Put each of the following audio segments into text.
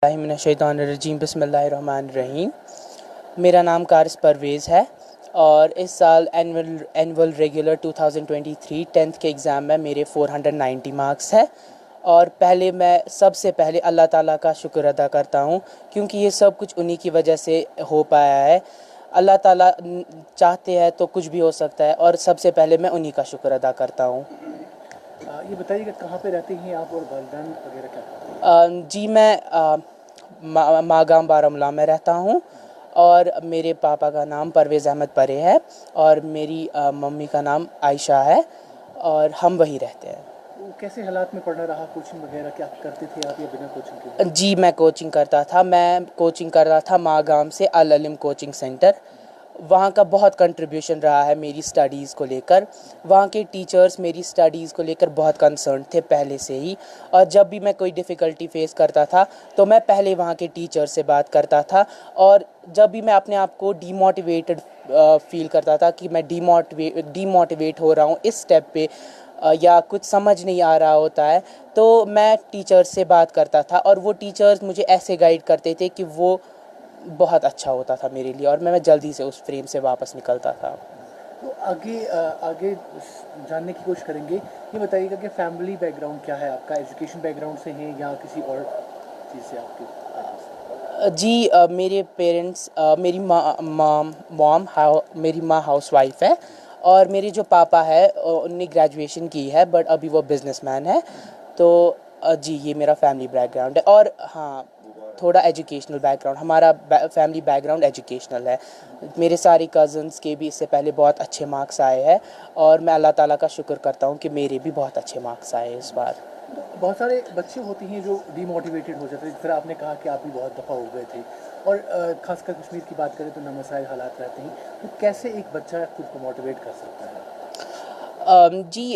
मिनश्शैतानिर्रजीम बिस्मिल्लाहिर्रहमानिर्रहीम। मेरा नाम कारिस परवेज़ है और इस साल एनुअल रेगुलर 2023 10th के एग्ज़ाम में मेरे 490 मार्क्स है। और मैं सबसे पहले अल्लाह ताला का शुक्र अदा करता हूँ, क्योंकि ये सब कुछ उन्हीं की वजह से हो पाया है। अल्लाह ताला चाहते हैं तो कुछ भी हो सकता है, और सबसे पहले मैं उन्हीं का शुक्र अदा करता हूँ। ये बताइएगा कहाँ पे रहते हैं आप और वालिदैन वगैरह क्या करते हैं? जी मैं मागाम बारामूला में रहता हूँ, और मेरे पापा का नाम परवेज़ अहमद परे है, और मेरी मम्मी का नाम आयशा है, और हम वहीं रहते हैं। तो कैसे हालात में पढ़ना रहा, कोचिंग वगैरह क्या करते थे आप या बिना कोचिंग के? जी मैं कोचिंग करता था मागाम से अल इल्म कोचिंग सेंटर। वहाँ का बहुत कंट्रीब्यूशन रहा है मेरी स्टडीज़ को लेकर। वहाँ के टीचर्स मेरी स्टडीज़ को लेकर बहुत कंसर्न थे पहले से ही, और जब भी मैं कोई डिफ़िकल्टी फ़ेस करता था तो मैं पहले वहाँ के टीचर से बात करता था। और जब भी मैं अपने आप को डीमोटिवेटेड फ़ील करता था कि मैं डीमोटिवेट हो रहा हूँ इस स्टेप पे, या कुछ समझ नहीं आ रहा होता है, तो मैं टीचर्स से बात करता था, और वो टीचर्स मुझे ऐसे गाइड करते थे कि वो बहुत अच्छा होता था मेरे लिए, और मैं जल्दी से उस फ्रेम से वापस निकलता था। तो आगे जानने की कोशिश करेंगे। ये बताइएगा कि फैमिली बैकग्राउंड क्या है आपका, एजुकेशन बैकग्राउंड से है या किसी और चीज़ से आपकी? जी मेरे पेरेंट्स, मेरी मेरी माँ हाउसवाइफ है, और मेरे जो पापा है उनने ग्रेजुएशन की है, बट अभी वो बिजनेसमैन है। तो जी ये मेरा फैमिली बैकग्राउंड है। और हाँ, थोड़ा एजुकेशनल बैकग्राउंड, हमारा फैमिली बैकग्राउंड एजुकेशनल है। मेरे सारे कज़न्स के भी इससे पहले बहुत अच्छे मार्क्स आए हैं, और मैं अल्लाह ताला का शुक्र करता हूँ कि मेरे भी बहुत अच्छे मार्क्स आए इस बार। बहुत सारे बच्चे होते हैं जो डीमोटिवेटेड हो जाते हैं, फिर आपने कहा कि आप भी बहुत दफ़ा हो गए थे, और खासकर कश्मीर की बात करें तो नामसाइल हालात रहते हैं, तो कैसे एक बच्चा खुद को मोटिवेट कर सकता है? जी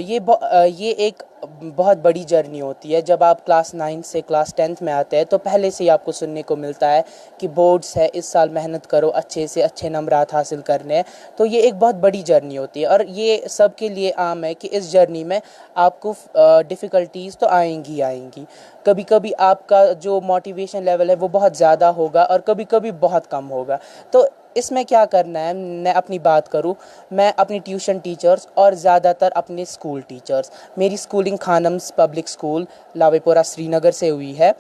ये एक बहुत बड़ी जर्नी होती है। जब आप क्लास 9 से क्लास 10th में आते हैं तो पहले से ही आपको सुनने को मिलता है कि बोर्ड्स है, इस साल मेहनत करो, अच्छे से अच्छे नंबरात हासिल करने हैं। तो ये एक बहुत बड़ी जर्नी होती है, और ये सबके लिए आम है कि इस जर्नी में आपको डिफ़िकल्टीज़ तो आएंगी ही आएंगी। कभी कभी आपका जो मोटिवेशन लेवल है वो बहुत ज़्यादा होगा, और कभी कभी बहुत कम होगा। तो इसमें क्या करना है, मैं अपनी बात करूँ, मैं अपनी ट्यूशन टीचर्स और ज़्यादातर अपने स्कूल टीचर्स, मेरी schooling खानम्स public school Lawaypora Srinagar से हुई है,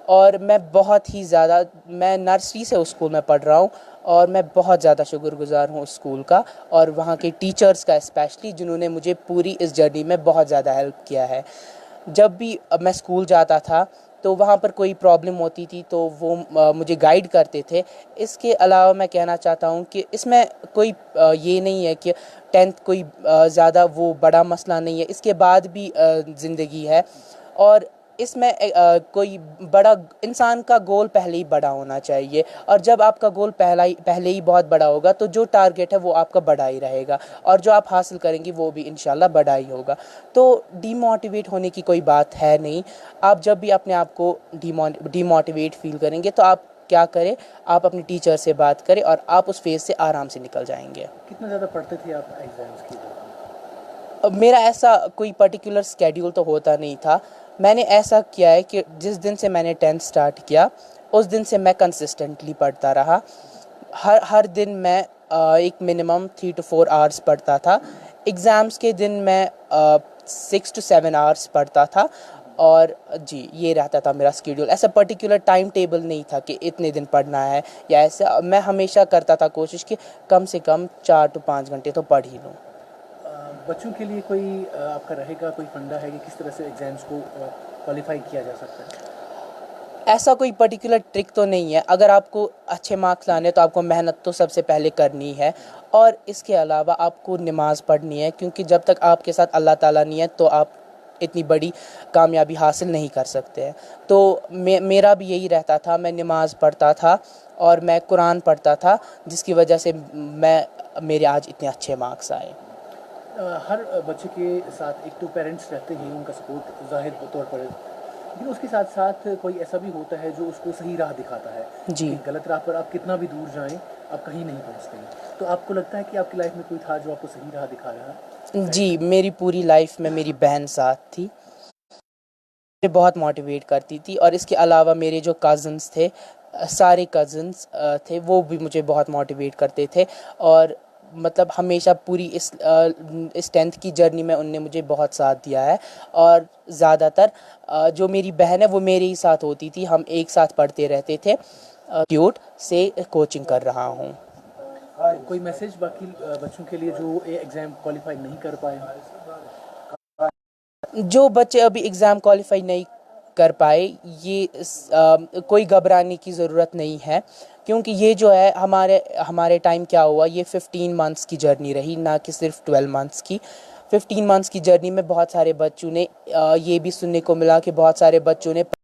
और मैं नर्सरी से उस स्कूल में पढ़ रहा हूँ, और मैं बहुत ज़्यादा शुक्रगुज़ार हूँ उस स्कूल का, और वहाँ के टीचर्स का स्पेशली, जिन्होंने मुझे पूरी इस जर्नी में बहुत ज़्यादा हेल्प किया है। जब भी मैं स्कूल जाता था तो वहाँ पर कोई प्रॉब्लम होती थी तो वो मुझे गाइड करते थे। इसके अलावा मैं कहना चाहता हूँ कि इसमें कोई ये नहीं है कि 10th कोई ज़्यादा वो बड़ा मसला नहीं है, इसके बाद भी ज़िंदगी है। और इसमें कोई बड़ा इंसान का गोल पहले ही बड़ा होना चाहिए, और जब आपका गोल पहले ही बहुत बड़ा होगा तो जो टारगेट है वो आपका बड़ा ही रहेगा, और जो आप हासिल करेंगे वो भी इंशाल्लाह बड़ा ही होगा। तो डीमोटिवेट होने की कोई बात है नहीं। आप जब भी अपने आप को डीमोटिवेट फील करेंगे तो आप क्या करें, आप अपने टीचर से बात करें, और आप उस फेज़ से आराम से निकल जाएंगे। कितना ज़्यादा पढ़ते थे आप एग्ज़ाम्स की दौरान? अब मेरा ऐसा कोई पर्टिकुलर स्केड्यूल तो होता नहीं था। मैंने ऐसा किया है कि जिस दिन से मैंने 10th स्टार्ट किया उस दिन से मैं कंसिस्टेंटली पढ़ता रहा। हर हर दिन मैं एक मिनिमम 3 to 4 आवर्स पढ़ता था। एग्ज़ाम्स के दिन मैं 6 to 7 आवर्स पढ़ता था, और जी ये रहता था मेरा स्केड्यूल। ऐसा पर्टिकुलर टाइम टेबल नहीं था कि इतने दिन पढ़ना है, या ऐसा मैं हमेशा करता था कोशिश कि कम से कम 4 to 5 घंटे तो पढ़ ही लूँ। बच्चों के लिए कोई आपका रहेगा कोई फंडा है कि किस तरह से एग्ज़ाम्स को क्वालिफाई किया जा सकता है? ऐसा कोई पर्टिकुलर ट्रिक तो नहीं है। अगर आपको अच्छे मार्क्स लाने तो आपको मेहनत तो सबसे पहले करनी है, और इसके अलावा आपको नमाज़ पढ़नी है, क्योंकि जब तक आपके साथ अल्लाह ताला नहीं है तो आप इतनी बड़ी कामयाबी हासिल नहीं कर सकते हैं। तो मेरा भी यही रहता था, मैं नमाज़ पढ़ता था और मैं कुरान पढ़ता था, जिसकी वजह से मेरे आज इतने अच्छे मार्क्स आए। हर बच्चे के साथ एक तो पेरेंट्स रहते हैं, उनका सपोर्ट ज़ाहिर तौर पर है, लेकिन उसके साथ साथ कोई ऐसा भी होता है जो उसको सही राह दिखाता है जी। कि गलत राह पर आप कितना भी दूर जाएं आप कहीं नहीं पहुंचते हैं। तो आपको लगता है कि आपकी लाइफ में कोई था जो आपको सही राह दिखा रहा है? जी मेरी पूरी लाइफ में मेरी बहन साथ थी। बहुत मोटिवेट करती थी और इसके अलावा मेरे जो कज़न्स थे, सारे कज़न्स थे, वो भी मुझे बहुत मोटिवेट करते थे। और मतलब हमेशा पूरी इस 10th की जर्नी में उनने मुझे बहुत साथ दिया है। और ज़्यादातर जो मेरी बहन है वो मेरे ही साथ होती थी, हम एक साथ पढ़ते रहते थे। ट्यूट से कोचिंग कर रहा हूँ। कोई मैसेज बाकी बच्चों के लिए जो ये एग्ज़ाम क्वालिफाई नहीं कर पाए? जो बच्चे अभी एग्ज़ाम क्वालिफाई नहीं कर पाए, कोई घबराने की ज़रूरत नहीं है, क्योंकि ये जो है हमारे हमारे टाइम क्या हुआ, ये 15 मंथ्स की जर्नी रही, ना कि सिर्फ 12 मंथ्स की। 15 मंथ्स की जर्नी में बहुत सारे बच्चों ने ये भी सुनने को मिला कि बहुत सारे बच्चों ने